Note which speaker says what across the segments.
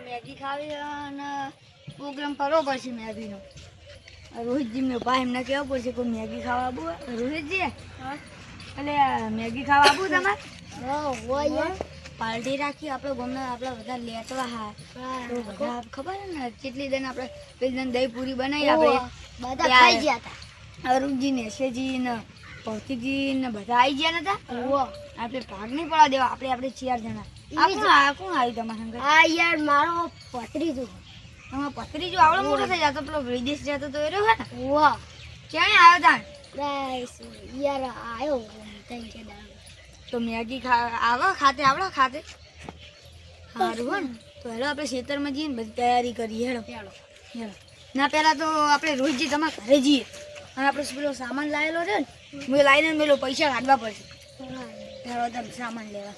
Speaker 1: Maggi ખાવી અને programme કરવો પડશે મેગીનો. રોહિતજી ભાઈ એમને કહેવું પડશે કોઈ મેગી ખાવા આવું. રોહિતજી એટલે મેગી ખાવા આવું તમારે પાર્ટી રાખી આપણે ગમે આપણે બધા લેટવા હા તો બધા ખબર ને કેટલી દિન આપણે પેલી દિન દહીં પૂરી બનાવી આપણે બધા ખાઈ ગયા હતા. અરુણજી ને એસેજી ને ભૌતિકજી ને બધા આવી ગયા નતા. આપણે ભાગ નહીં પડવા દેવા. આપણે 4 જણા. કોણ આવ્યું તમારા સંગ? યાર મારો ભત્રીજો. તમારો ભત્રીજો આવડો મોટો થઈ જતો પેલો વિદેશ જતો તો એ રહ્યો હે ને. ક્યાં આવ્યો તા? યાર આવ્યો તો મેગી ખાતે આવડો ખાતે સારું હોય ને તો હેલો આપણે ખેતરમાં જઈએ ને બધી તૈયારી કરીએ. હેલો હેલો ના પહેલાં તો આપણે રોહિતજી તમારા ઘરે જઈએ અને આપણે પેલો સામાન લાવેલો છે ને મેં લાવીને પેલો પૈસા કાઢવા પડશે. હેલો તમે સામાન લેવા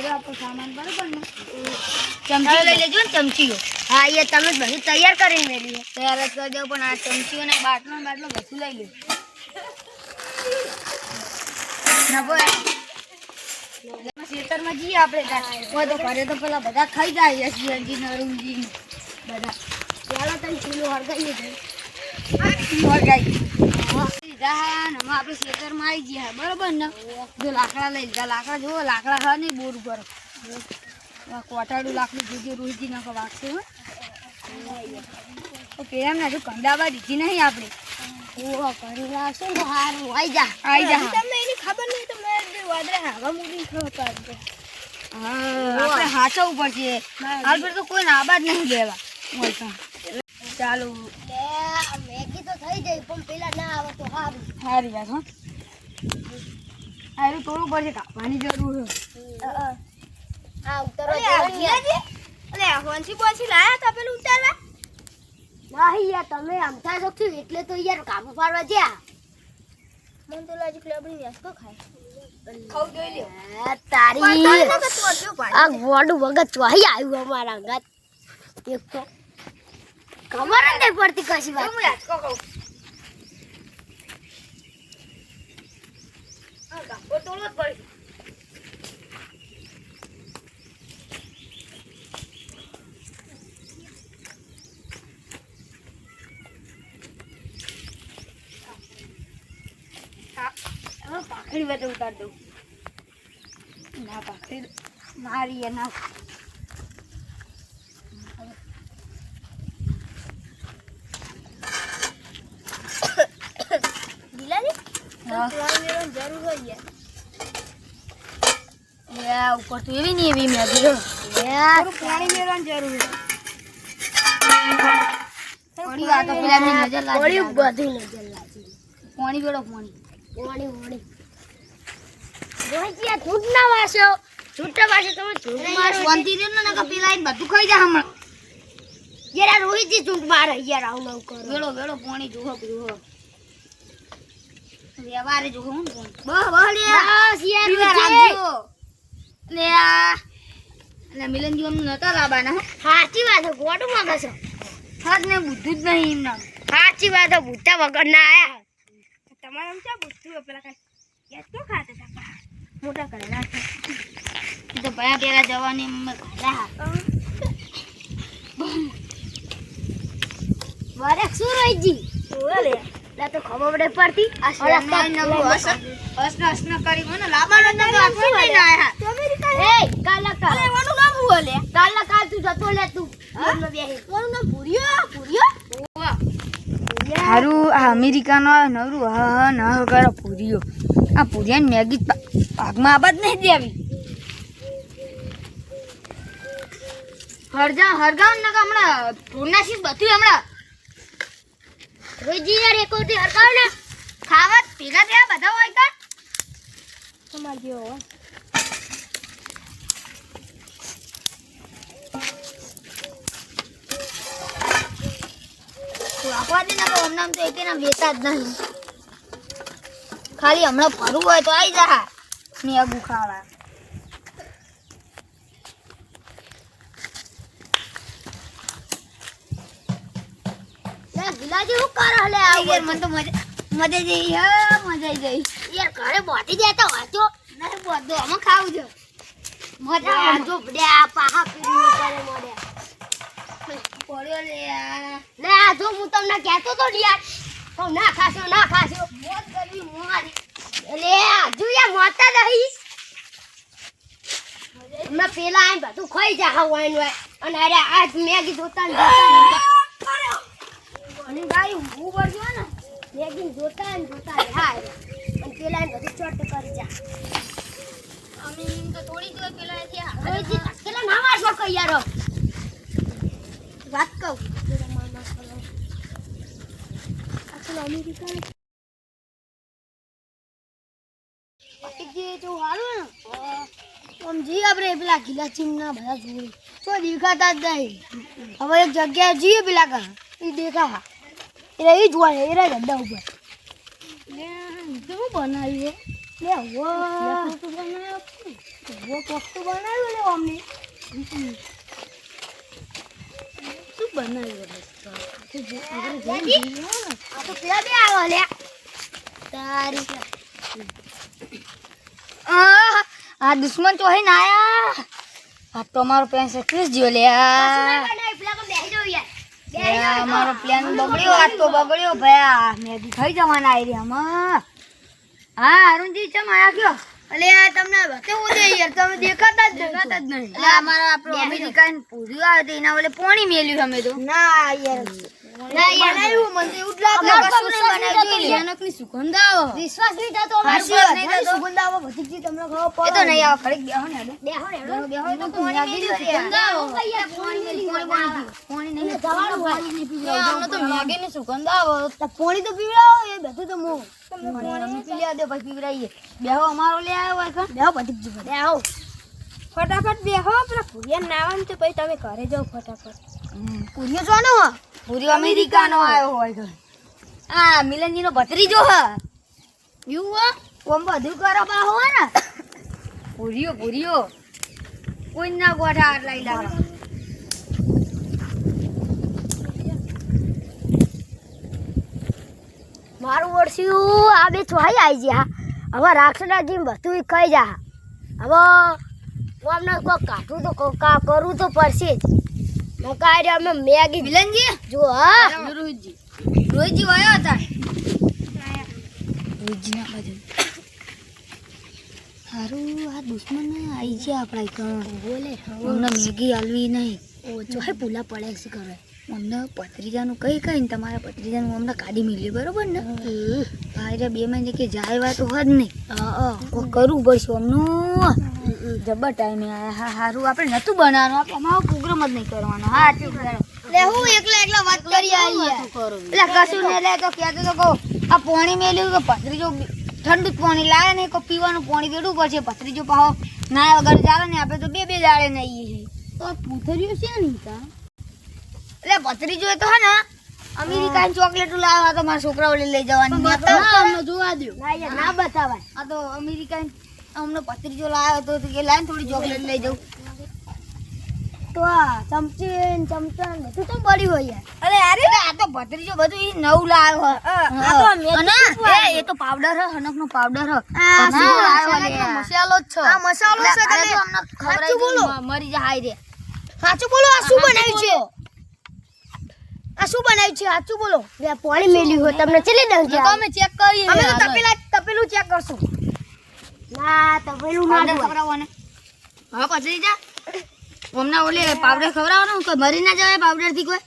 Speaker 1: આપણો સામાન બરોબર ને ચમચી લઈ લેજો ને ચમચીઓ. હા એ તમે બધું તૈયાર કરીને મેળવી તૈયાર જ કરી દો પણ આ ચમચીઓ ને બાટલો બધું લઈ લો. ખેતરમાં જઈએ આપણે તો ઘરે તો પેલા બધા ખાઈ જાય યશજી ને અરુણજી ને બધા ચાલો તમે ચૂલો હળગાઈએ આપણે ખેતરમાં આવી ગયા બરોબર ને. જો લાકડા લઈ લીધા. લાકડા જુઓ લાકડા હા નહીં બોર ઉપર કોટાડું લાકડું જોજો રોહિતજી નાખો વાગશે હો પેલા ને હજુ કંડાવા દીધી નહીં આપણે. કરી લાવશે ને સારું આવી જા તમને એની ખબર નહીં તો મેં વાદળે હાવા મૂકી ખબર પડશે. હા આપણે હાચવવું પડશે હાલ પર તો કોઈ આબાદ નહીં લેવા. ચાલો મેગી તો થઈ જાય પણ પેલા ના આવે તો સારું. સારી વાત હો સારું તોડવું પડશે કાપવાની જરૂર છે. હા ઉતારવા અલે હોંસી બોંસી લાયા તા પેલું ઉતારવા નહીં યાર તમે આમતા છો એટલે તો યાર કાબુ પાડવા જ્યા. મન તો લાજી ક્લબડી વેસ્કો ખાય ખાવ જોઈ લે તારી આ ગોડું વગત ચોહી આવ્યું અમારા અંગત એક તો ખબર નથી પડતી કશી વાત. હું વેસ્કો ખાઉં આ કાપો તોડવો પડશે. પાખડી બધે ઉતાર દઉં ના પાખડી મારી ના જરૂર હોય ઉપર તો એવી નહીં એવી મેગી પાણી મેળવાની જરૂર પાણી વેળો પાણી રોહિતજી ઝૂંટ ના વાસો ઝૂંટા વાસો તમે ઝૂંટ મારો શાંતિ દે ને નકા પેલા આઈને બધું ખાઈ જા હમણાં. યાર રોહિતજી ઝૂંટ મારે યાર આવ ન કરો. વેળો પાણી જોહો વ્યવહારે જોહો હું બસ લે બસ યાર રાખજો લે આ લે મિલનજી અમને નતા લાવવાના. સાચી વાત છે ગોડું માંગે છે હાથ ને બુદ્ધું જ નહીં એમના. સાચી વાત છે બુદ્ધા વગર ના આયા તમારે આમ ક્યાં બુદ્ધું પેલા કઈ યાદ તો ખાતા હતા મોટા કરેલા તો ભયા પેલા જવાની ખાધા વારે શું રહીજી ઓલે લા તો ખબર પડે પડતી આ શરમાઈ નવો હસન કરી મને લાબાનો ન આખો લઈને આયા અમેરિકા એ કાલા કાલે વાનું નામ બોલે કાલા કાલ તું જતો લે તું નો બેહી વાનું નામ પૂરિયો હારું આ અમેરિકાનો નવરું હા ન કરો પૂરિયો આ પૂરિયાની મેગી ભાગમાં આબાદ નહીં દેવી. હરગાવ ને હમણાં પૂર્ણાશીસ બધું હમણાં રોજી યાર એકોટી હરગાવ ને ખાવા ભેગા થયા બધા હોય કા તમાર જેવો તો આપવા દે ના તો હમણાં તો એકેના વેતા જ નહીં. ખાલી હમણાં ફરવું હોય તો આવી જા મેગું ખાવા. ગિલાજી હું કર હલે આવ યાર મને તો મજા જઈ હા મજા જઈ
Speaker 2: યાર ઘરે બોધી દેતા વાંચો
Speaker 1: નહીં બધો અમે ખાવું છે મજા
Speaker 2: આ જો બડ્યા પાહા પીરી કરે મોડે
Speaker 1: પડ્યો લે
Speaker 2: લે આ જો હું તમને કહેતો તો યાર તો ના ખાશો
Speaker 1: મોત કરવી મોરી
Speaker 2: લે આજુ યાર મોતા રહીશ હમણાં પેલા આઈને બધું ખાઈ જા હવાઈન હોય અને અરે આજ મેગી જોતા ને
Speaker 1: અને ગાય ઊભું પડ્યો ને
Speaker 2: મેગી જોતા રે હા અને પેલા આઈને બધું ચોટ કરી જા
Speaker 1: અમે તો થોડી જોઈ પેલા થયા
Speaker 2: હવે જે પેલા ના વાસો કઈ યાર
Speaker 1: વાત કહું
Speaker 2: જે તો હારું ને આમ જી આપણે પેલા ગીલા ચીમના બધા જોઈ તો દેખાતા જ નહીં હવે એક જગ્યાએ જઈએ પેલા કા એ દેખા એટલે એ જોવા એ રહ્યા ગड्ढा ઉપર
Speaker 1: શું બનાવ્યું
Speaker 2: લે વો પોસ્તો બનાવ્યું ને અમને
Speaker 1: શું બનાવ્યું
Speaker 2: આ તો પેલા બે આવો લે તારી
Speaker 1: આ દુશ્મન તો હે ના આયા આ તો અમારો પ્લાન સક્સેસ જ્યો લે અમારો પ્લાન બગડ્યો આ તો બગડ્યો ભયા મેગી ખાઈ જવાના આવી રહ્યા હા અરુણજી ચમ આયા કયો
Speaker 2: અલે આ તમને બતાવું દે યાર તમે દેખાતા જ
Speaker 1: નહીં એટલે અમારા આપણો અમેરિકન પૂર્યું આવે એના ઓલે પોણી મેલ્યું અમે તો
Speaker 2: ના યાર બનાવ્યું મને એવું જ લાગે
Speaker 1: કશું નહીં બનાવ્યું ભયાનકની સુગંધ આવે
Speaker 2: વિશ્વાસ નહીં થતો
Speaker 1: વિશ્વાસ નહીં થતો.
Speaker 2: સુગંધ આવે બધી તમને ખબર
Speaker 1: એ તો નહીં આવે ખડીક બેહો ને
Speaker 2: બેહો ને
Speaker 1: બેહો તો પોણી મેલ્યું સુગંધ આવે પોણી નહીં
Speaker 2: જવાનું હોય
Speaker 1: અમને તો મેગીની સુગંધ આવે
Speaker 2: પોણી તો પીવડાવો એ બધું તો મો
Speaker 1: પોણી પી લે દે પછી પીવડાવીએ બેહો અમારો લે આવ્યો હોય કણ
Speaker 2: બેહો બધી જ બેહો ફટાફટ બેહો પેલા ભુરિયા નાવાનું તો પછી તમે ઘરે જાઓ ફટાફટ ભુરિયો જોનો
Speaker 1: પૂરી અમેરિકાનો આવ્યો હોય તો આ મિલનજીનો ભત્રીજો હ યુ ઓમ બધું કરો બા હો ને પૂરીયો કોઈ ના ગોઠા આટલા લાગે
Speaker 2: મારું વર્ષિયું આ બે ચોહાઈ આવી ગયા હવે રાક્ષસરાજી બધું ખાઈ જા હવે હું અમને કોઈ કાઢું તો કરવું તો પડશે જ નકાય અમે મેગી
Speaker 1: મિલનજી
Speaker 2: જો હા
Speaker 1: રોહિતજી આવ્યો હતા રોહિતજી ના બાજુ હારું આ દુશ્મન આવી છે આપણા કણ
Speaker 2: બોલે
Speaker 1: અમને મેગી આલવી નહીં
Speaker 2: ઓ ચોહે પૂલા પડે છે કરે
Speaker 1: અમને પત્રીજાનું કઈ ને તમારા પત્રીજાનું અમને કાઢી મિલ્યું બરોબર ને ભાઈ બે મહિને કે જાય વાત હોય જ નહીં કોઈ કરવું પડશે અમનું જબર ટાઈમે આયા હા હારું આપણે નતું બનાવવાનું આપણે અમારો પ્રોગ્રામ જ નહીં કરવાનો હા ચૂપ કરો
Speaker 2: લે હું એકલા વાત કરી આવી
Speaker 1: એટલે કશું ને લે તો કહેતો તો કહું આ પાણી મેલ્યું કે પથરીજો ઠંડુ જ પાણી લાવે ને કોઈ પીવાનું પાણી વેડવું પડશે પથરીજો પાહો ના વગર ચાલે ને આપણે તો બે દાડે નહીએ છીએ
Speaker 2: તો પૂથરીઓ છે ને તા
Speaker 1: એટલે પથરીજો તો હે ને અમેરિકાની ચોકલેટ લાવવા તો મારા છોકરાઓ લઈ જવાની
Speaker 2: અમને જોવા દો ના બતાવાય
Speaker 1: આ તો અમેરિકન અમને પત્રીજો લાવ્યો તો કે લાઈન થોડી ચોકલેટ લઈ જાઉં
Speaker 2: તો આ ચમચા ને બધું તો પડી હોય યાર
Speaker 1: અરે અરે આ તો પત્રીજો બધું ઈ નવું લાવ્યો એ તો પાવડર હ હનકનો પાવડર હ મસાલો જ છે
Speaker 2: આ મસાલો છે
Speaker 1: અરે તો અમને ખબર મરી જાય રે
Speaker 2: સાચું બોલો આ શું બનાવ્યું છે સાચું બોલો બે પાણી મેલ્યું હોય તમને ચેલી દઉં છે
Speaker 1: અમે ચેક કરીએ
Speaker 2: અમે તો તપેલું ચેક કરશું ના તપેલું ના
Speaker 1: પાવડર ખવડાવવાને હા પચરી જા હમણાં ઓલે પાવડર ખવડાવવાનો કોઈ મરી ના જવાય પાવડર થી કોઈ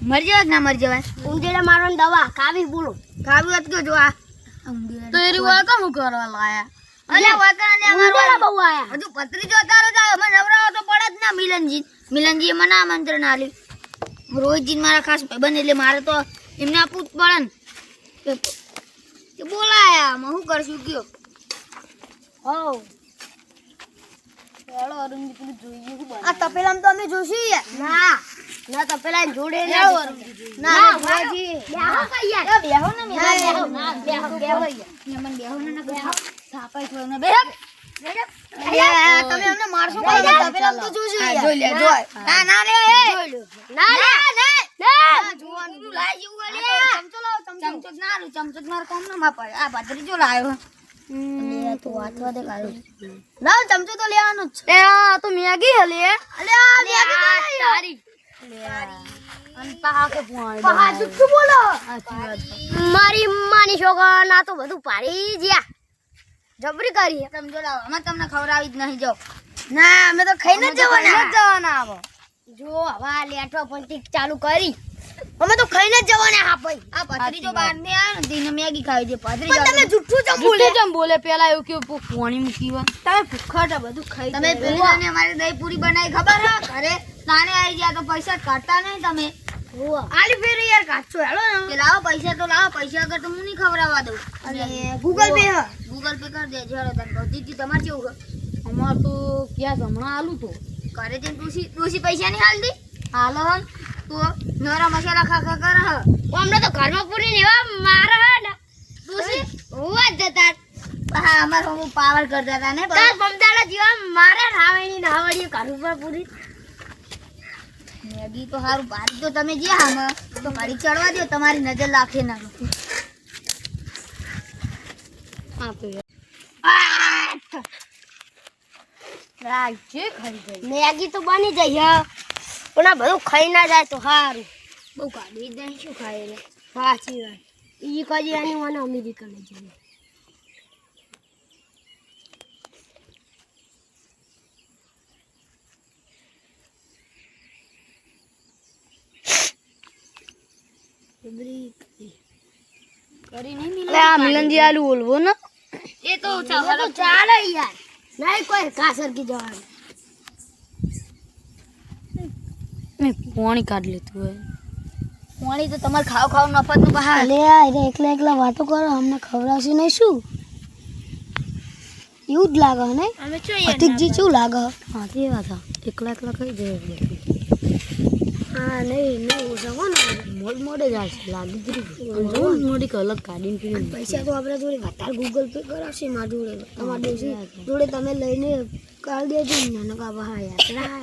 Speaker 1: મરી જવાય કે ના મરી જવાય
Speaker 2: ઉંદેડા મારવાની દવા ખાવી બોલો
Speaker 1: ખાવું હતું કે જો આ તો એરી વાકા હું કરવા લાયા અલે વાકા ને
Speaker 2: ઉંદેડા બહુ આયા
Speaker 1: હજુ પત્રી જો તારે તો અમે નવરાવો તો પડે જ ના મિલનજી મને આમંત્રણ આલ્યું રોહિતજી મારા ખાસ ભાઈબંધ એટલે મારે તો એમને આપવું જ પડે ને કે બોલાયા અમે શું કરશું કયો
Speaker 2: હો
Speaker 1: ચાલો અરુણજી પેલું જોઈએ શું
Speaker 2: આ તપેલામાં તો અમે જોશું યાર ના તપેલા જોડે ના ભાજી બેહો કઈ યાર
Speaker 1: બેહો ને
Speaker 2: ના બેહો
Speaker 1: મને બેહો ને બેહો સાપાઈ થયો ને બેહો
Speaker 2: તમે અમને મારશો તપેલામાં તો જોશું યાર
Speaker 1: જોઈ લે જોઈ ના લે
Speaker 2: ના ના જોવાનું
Speaker 1: લાઈ જેવું
Speaker 2: આ
Speaker 1: અલ્યા
Speaker 2: તો ચમચો લાવો ચમચો
Speaker 1: ચમચો જ ના આલું, ચમચો જ મારા કામનો માં પડે. આ ભત્રીજો લાવ્યો.
Speaker 2: અલ્યા તો વાતવા દે કાઢો લાવ ચમચો તો લેવાનો જ છે.
Speaker 1: એ આ તો મેગી હલે.
Speaker 2: અલ્યા મેગી
Speaker 1: તારી અન પહા કે પુઆણી
Speaker 2: પહા જુઠ્ઠું બોલો.
Speaker 1: સાચી વાત.
Speaker 2: મારી માની છોકરા આ તો બધું પાડી જ્યા જબરી કરી
Speaker 1: સમજો લાવો, અમે તમને ખવડાવી જ નહીં જાઓ.
Speaker 2: ના અમે તો ખાઈને જ જવાના
Speaker 1: જવાના આવો.
Speaker 2: જો હવે આ લેટો પણ ચાલુ કરી અમે તો ખાઈને જ જવાના હા ભાઈ.
Speaker 1: આ ભત્રીજો બહાર ને આવ્યો ને તેને મેગી ખાવી છે. ભત્રીજો
Speaker 2: પણ તમે જુઠ્ઠું ચમ બોલે
Speaker 1: જમ બોલે. પેલા એવું કે પુઆણી મૂકી વા.
Speaker 2: તમે ભૂખટ બધું ખાઈ
Speaker 1: તમે પેલી અમારી દહીં પૂરી બનાવી ખબર હે? ઘરે નાને આવી ગયા તો પૈસા જ કાઢતા નહીં તમે.
Speaker 2: આલી ફેર યાર કાચો હેલો ને
Speaker 1: કે લાવો પૈસા તો લાવો, પૈસા વગર તો હું નહીં ખવડાવવા દઉં.
Speaker 2: અને ગૂગલ પે હ
Speaker 1: ગૂગલ પે કરી દેજો. હેડો તને કહું. દીદી તમારે કેવું છે?
Speaker 3: અમાર તો ક્યાં હમણાં આલું તો
Speaker 1: ઘરે જઈને ડોસી પૈસા નહીં હાલતી? હાલો હન તો નરા મસાલા ખા ખા કરે હ.
Speaker 2: અમને તો ઘરમાં પૂરી લેવા મારે હે ને
Speaker 1: ડોસી
Speaker 2: હોવા જ જતા
Speaker 1: હા અમાર હું પાવર કરતા હતા ને.
Speaker 2: તાર બમદાડા જીવા મારે નાવેની નાવડી ઘર ઉપર પૂરી
Speaker 1: મેગી તો સારું ભારી તો તમે જે આમાં તો ઘડી ચડવા દો. તમારી નજર લાખે ના.
Speaker 3: હા તો
Speaker 1: રાજ્ય ખાઈ ગઈ.
Speaker 2: મેગી તો બની જાય હે પણ આ બધું ખાઈ ના જાય તો સારું
Speaker 1: બહુ કાઢી દઈ શું ખાય રે.
Speaker 2: સાચી વાત ઈ કજી આની મને અમેરિકા લઈ જઈએ
Speaker 1: કરી નહીં મિલન.
Speaker 3: આ મિલનજી આલુ બોલવો ને
Speaker 1: એ તો
Speaker 2: તો ચાલે યાર નહીં કોઈ કાસર કી જવાનું
Speaker 3: મેં પાણી કાઢ લીધું હોય.
Speaker 1: પાણી તો તમારે ખાવ ખાવ નફત નું બહાર.
Speaker 2: અલે આ એકલા એકલા વાતો કરો અમને ખવડાવશે નહીં શું એવું જ લાગે ને
Speaker 1: અમે
Speaker 2: અતિકજી શું લાગે
Speaker 3: હા તે વાત એકલા એકલા કઈ જાય
Speaker 2: હા નહીં નહીં ઓછા કોણ
Speaker 3: મોડે જાય છે લાગી જ રહ્યું મોડી અલગ કાઢીને પીને
Speaker 2: પૈસા તો આપણે જોડે વધારે ગૂગલ પે કરાવશે મારા જોડે તમારા ડોસી જોડે તમે લઈને કાઢ દેજો ને નકા બહા યાત્રા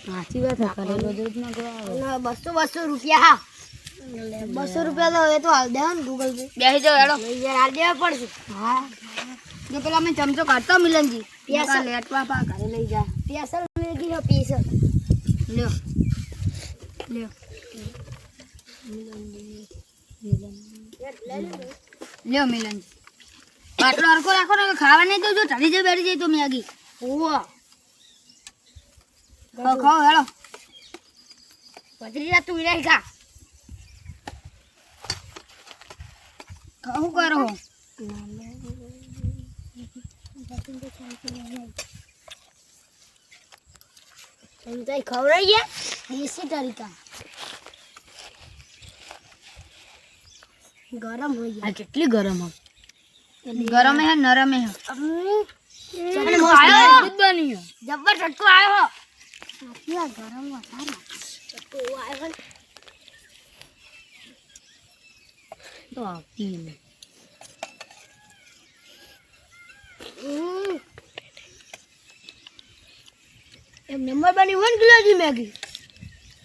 Speaker 3: સાચી વાત કરેલો જરૂર ના કરવા
Speaker 2: 200 રૂપિયા હા 200 રૂપિયા તો એ તો હાલ દેવા ને ગૂગલ પે
Speaker 1: બેસી જાઓ હેડો.
Speaker 2: હાલ દેવા પડશે
Speaker 1: હા જો પેલા અમે ચમચો કાઢતો મિલનજી.
Speaker 2: પેસલ.
Speaker 1: લેટવા પા ઘરે લઈ જા.
Speaker 2: પેસલ મેગી હો પેસલ
Speaker 1: લ્યો લ્યો લ્યો મિલનજી. બાટલો હરખો રાખો ને ખાવા નહીં તો જો ઢળી જાય બેઠી જાય તો મેગી.
Speaker 2: ઓવા
Speaker 1: ખાઓ ખાઓ હેડો.
Speaker 2: પતરી તું રહી ખા
Speaker 1: શું કરો હો?
Speaker 2: સમજાય ખવડાવીએ દેશી તરીકા ગરમ હોય
Speaker 3: આ કેટલી ગરમ હોય
Speaker 1: ગરમ હે નરમ હે.
Speaker 2: જબ્બર ચટકો આવ્યો આટલા ગરમ વધારે ચટકો આવ્યો
Speaker 3: તો આવતી નહીં.
Speaker 2: એમ નંબર બની 1 કિલો જી મેગી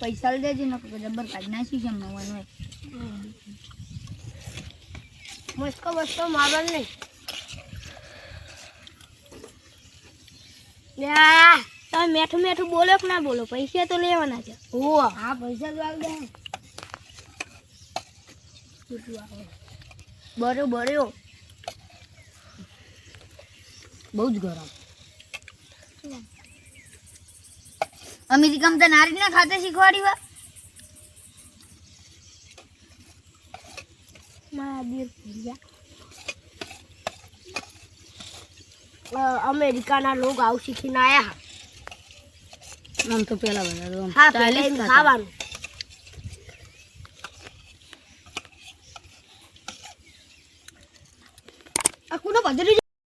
Speaker 1: પૈસા લઈ દેજે ને જબ્બર કાઢી નાખી છે મવાનું હોય.
Speaker 2: મસ્કો મસ્કો મારલ નહીં તમે મેઠું મેઠું બોલો કે ના બોલો પૈસા તો લેવાના છે
Speaker 1: હા પૈસા તો આવી દે.
Speaker 2: બરોબર
Speaker 3: બહુ જ ગરમ
Speaker 1: અમેરિકામાં તો નારી ના ખાતે શીખવાડી વા.
Speaker 2: અમેરિકાના લોકો આવું શીખીને આયા
Speaker 3: આમ તો પેલા બધા
Speaker 2: હા પેલા એમ ખાવાનું આ કુનો પધરી